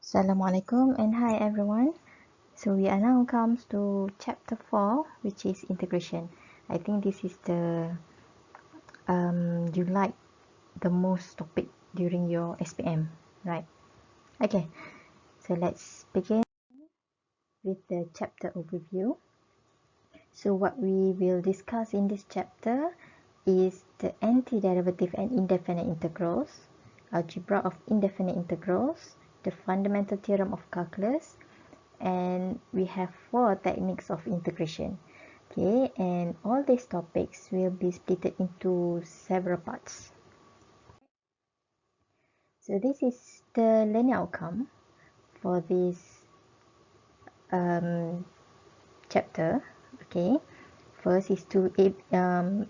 Assalamualaikum and hi everyone. So we are now comes to chapter 4, which is integration. I think this is the you like the most topic during your SPM, right? Okay, so let's begin with the chapter overview. So what we will discuss in this chapter is the antiderivative and indefinite integrals, algebra of indefinite integrals, the fundamental theorem of calculus, and we have 4 techniques of integration. Okay, and all these topics will be split into several parts. So this is the learning outcome for this chapter. Okay, first is to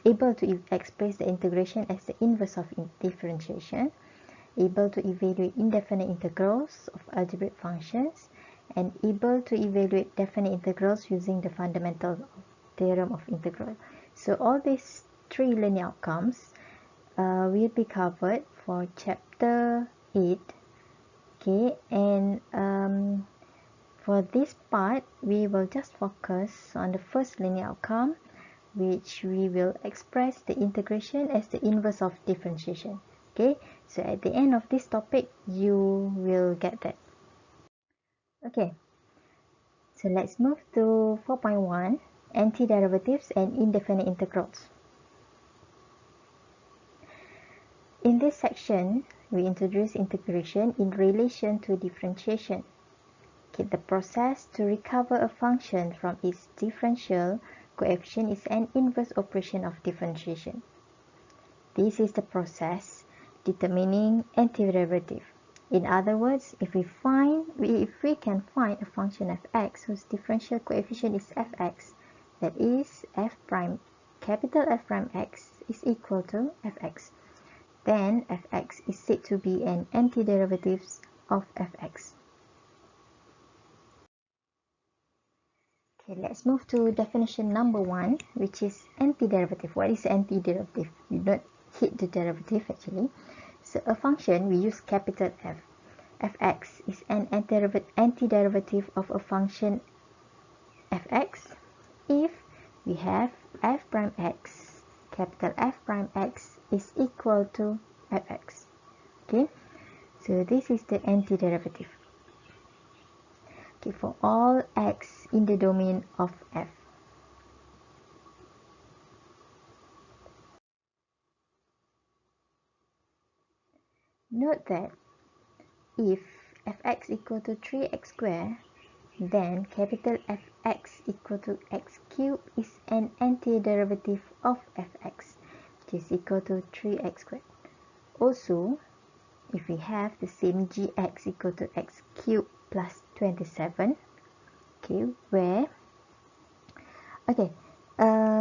able to express the integration as the inverse of differentiation, able to evaluate indefinite integrals of algebraic functions, and able to evaluate definite integrals using the fundamental theorem of integral. So all these 3 learning outcomes will be covered for chapter 8. Okay, and for this part we will just focus on the first linear outcome, which we will express the integration as the inverse of differentiation. Okay, so at the end of this topic you will get that. Okay, so let's move to 4.1, antiderivatives and indefinite integrals. In this section we introduce integration in relation to differentiation. Okay, the process to recover a function from its differential coefficient is an inverse operation of differentiation. This is the process determining antiderivative. In other words, if we can find a function f(x) whose differential coefficient is fx, that is capital F prime x is equal to fx, then fx is said to be an antiderivative of fx. Okay, let's move to definition number 1, which is antiderivative. What is antiderivative? You don't hit the derivative actually. So a function, we use capital F. Fx is an antiderivative of a function fx if we have f prime x, capital F prime x is equal to fx. Okay, so this is the antiderivative. Okay, for all x in the domain of f. Note that if fx equal to 3x squared, then capital Fx equal to x cubed is an antiderivative of fx, which is equal to 3x squared. Also, if we have the same gx equal to x cubed plus 27, okay, where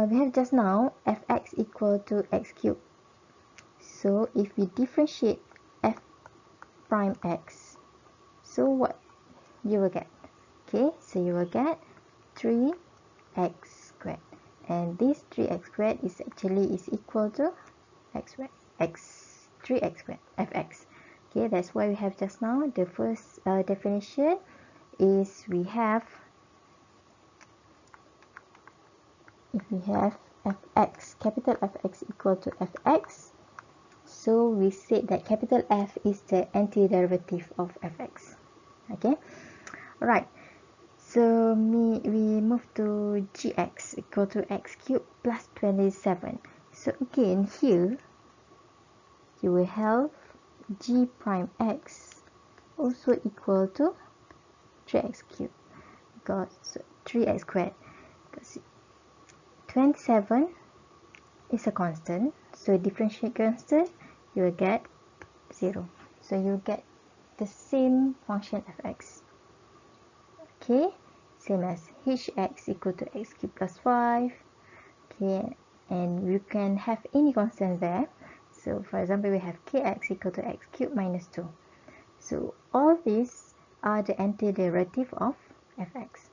we have just now fx equal to x cubed. So if we differentiate f prime x, so what you will get? Okay, so you will get 3x squared, and this 3x squared is equal to x squared, 3x squared fx. Okay, that's why we have just now the first definition is we have, if we have fx, capital Fx equal to fx, so we said that capital F is the antiderivative of fx. Okay, alright, so we move to gx equal to x cubed plus 27. So again here you will have g prime x also equal to 3x cubed, because 3x squared, because 27 is a constant, so differentiate constant, you will get 0. So you get the same function fx. Okay, same as hx equal to x cubed plus 5. Okay, and you can have any constant there. So for example, we have kx equal to x cubed minus 2. So all these are the antiderivative of fx.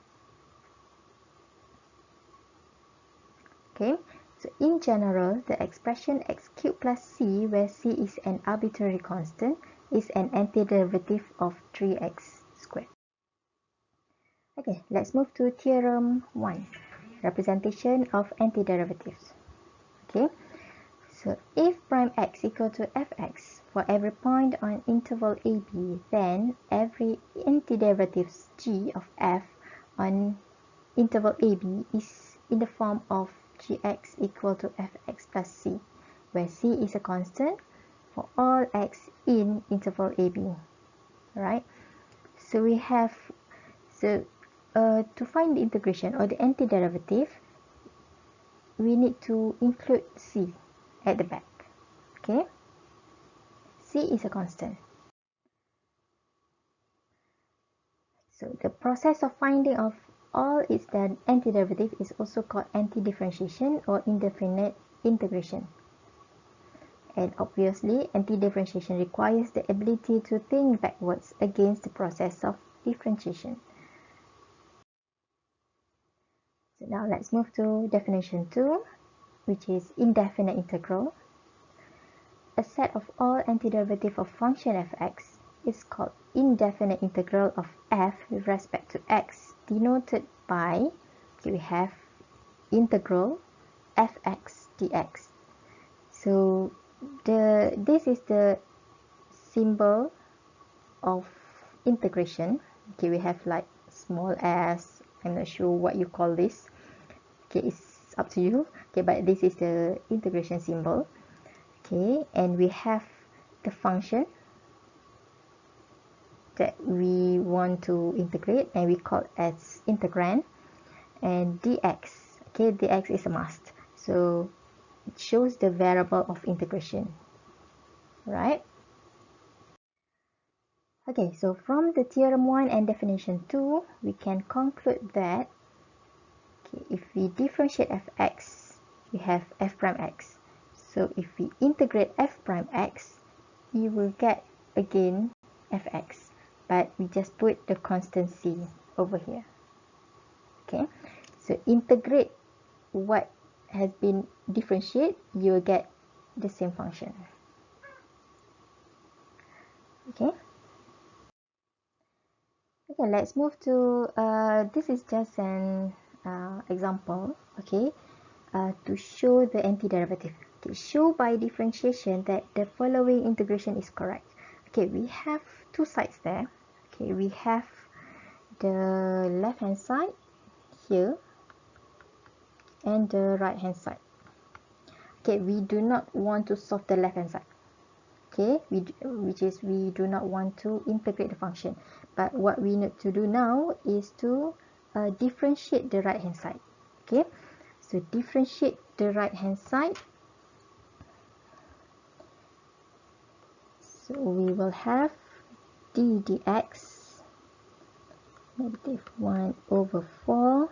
Okay, so in general, the expression x cubed plus c, where c is an arbitrary constant, is an antiderivative of 3x Okay, let's move to theorem 1, representation of antiderivatives. Okay, so if prime x equal to fx for every point on interval AB, then every antiderivative g of f on interval AB is in the form of gx equal to fx plus c, where c is a constant for all x in interval AB. Right? So we have to find the integration or the antiderivative, we need to include c at the back. Okay, c is a constant. So the process of finding of all its antiderivative is also called antidifferentiation or indefinite integration. And obviously, antidifferentiation requires the ability to think backwards against the process of differentiation. So now let's move to definition 2, which is indefinite integral. A set of all antiderivative of function fx is called indefinite integral of f with respect to x, denoted by, okay, we have integral fx dx. So this is the symbol of integration. Okay, we have like small s, I'm not sure what you call this. Okay, it's up to you. Okay, but this is the integration symbol. Okay, and we have the function that we want to integrate, and we call it as integrand, and dx. Okay, dx is a must, so it shows the variable of integration, right? Okay, so from the theorem 1 and definition 2, we can conclude that, okay, if we differentiate fx, we have f prime x. So if we integrate f prime x, we will get again fx, but we just put the constant c over here. Okay, so integrate what has been differentiated, you will get the same function. Okay. Okay, let's move to, this is just an example, okay, to show the antiderivative. Okay, show by differentiation that the following integration is correct. Okay, we have two sides there. Okay, we have the left hand side here and the right hand side. Okay, we do not want to solve the left hand side. Okay, which is we do not want to integrate the function, but what we need to do now is to differentiate the right hand side. Okay, so differentiate the right hand side, so we will have d dx negative 1 over 4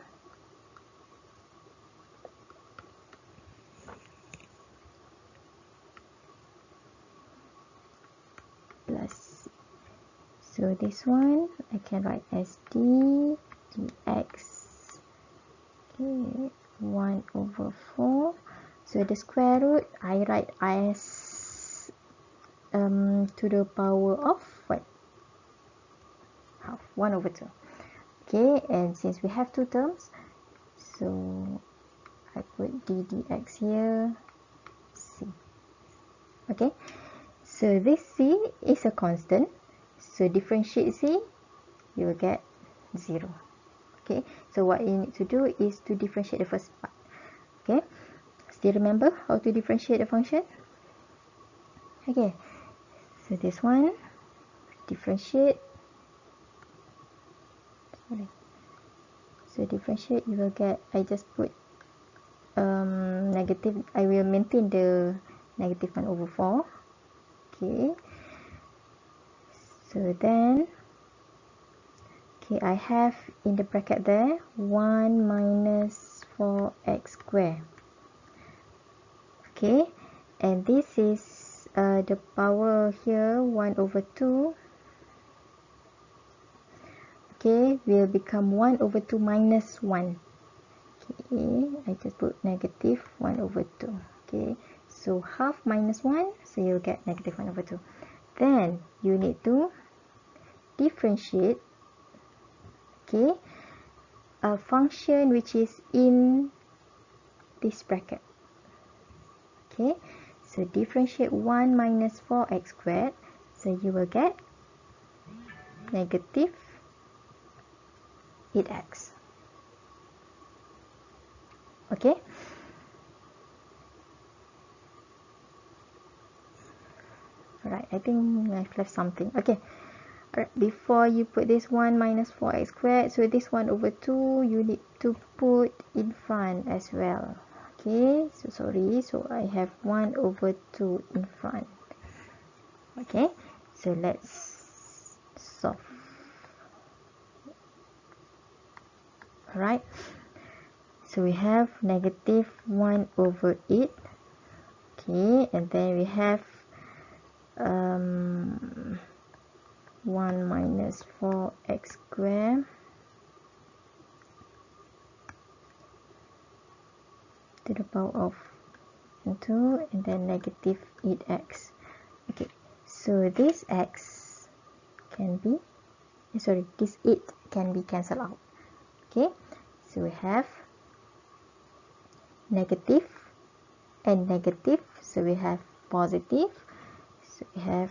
plus, so this one I can write as d dx, okay, 1 over 4. So the square root I write as to the power of what? Half, 1 over 2. Okay, and since we have two terms, so I put d dx here, c. Okay, so this c is a constant, so differentiate c, you will get 0. Okay, so what you need to do is to differentiate the first part. Okay, still remember how to differentiate the function? Okay, so this one, differentiate, sorry, so differentiate, you will get, I just put negative, I will maintain the negative 1 over 4. Okay, so then, okay, I have in the bracket there 1 minus 4x squared. Okay, and this is the power here 1 over 2. Okay, will become 1 over 2 minus 1. Okay, I just put negative 1 over 2. Okay, so half minus 1, so you'll get negative 1 over 2. Then you need to differentiate. Okay, a function which is in this bracket. Okay, so differentiate 1 minus 4x squared, so you will get negative 8x. Okay, alright, I think I've left something. Okay, alright, before you put this 1 minus 4x squared, so this 1 over 2 you need to put in front as well. Okay, so sorry, so I have 1 over 2 in front. Okay, so let's solve. Alright, so we have negative 1 over 8. Okay, and then we have 1 minus 4x squared to the power of 2, and then negative 8x. Okay, so this x can be, sorry, this 8 can be cancelled out. Okay, so we have negative and negative, so we have positive, so we have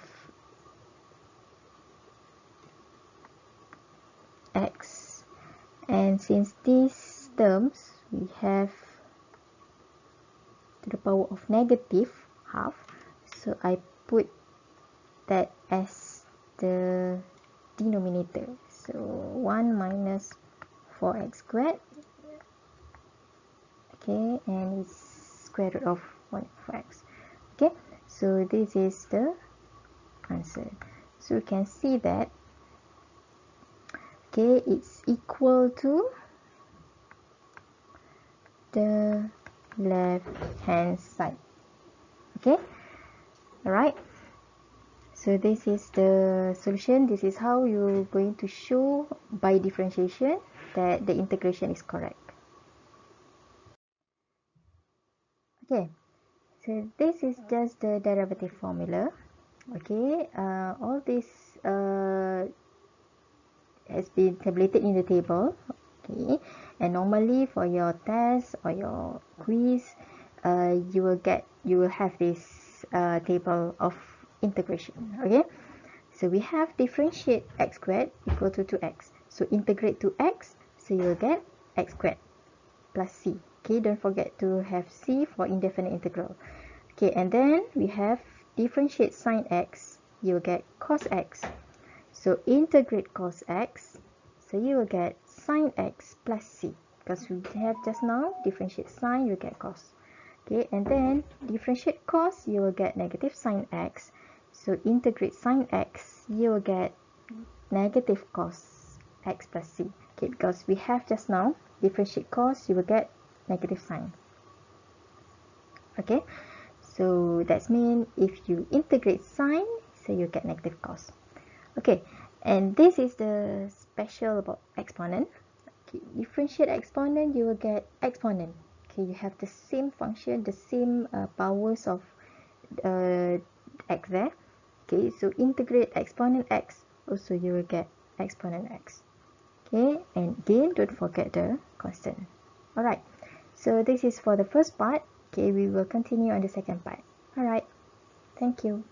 x, and since these terms we have to the power of negative half, so I put that as the denominator, so 1 minus 4x squared, okay, and it's square root of 1 over x. Okay, so this is the answer. So you can see that, okay, it's equal to the left hand side. Okay, alright, so this is the solution. This is how you're going to show by differentiation that the integration is correct. Okay, so this is just the derivative formula. Okay, all this has been tabulated in the table. Okay, and normally for your test or your quiz, you will have this table of integration. Okay, so we have differentiate x squared equal to 2x, so integrate to x, so you will get x squared plus c. Okay, don't forget to have c for indefinite integral. Okay, and then we have differentiate sine x, you will get cos x, so integrate cos x, so you will get sine x plus c, because we have just now differentiate sine, you get cos. Okay, and then differentiate cos, you will get negative sine x, so integrate sine x, you will get negative cos x plus c. Okay, because we have just now differentiate cos, you will get negative sine. Okay, so that means if you integrate sine, so you get negative cos. Okay, and this is the special about exponent. Okay, differentiate exponent, you will get exponent. Okay, you have the same function, the same powers of x there. Okay, so integrate exponent x, also you will get exponent x. Okay, and again, don't forget the constant. Alright, so this is for the first part. Okay, we will continue on the second part. Alright, thank you.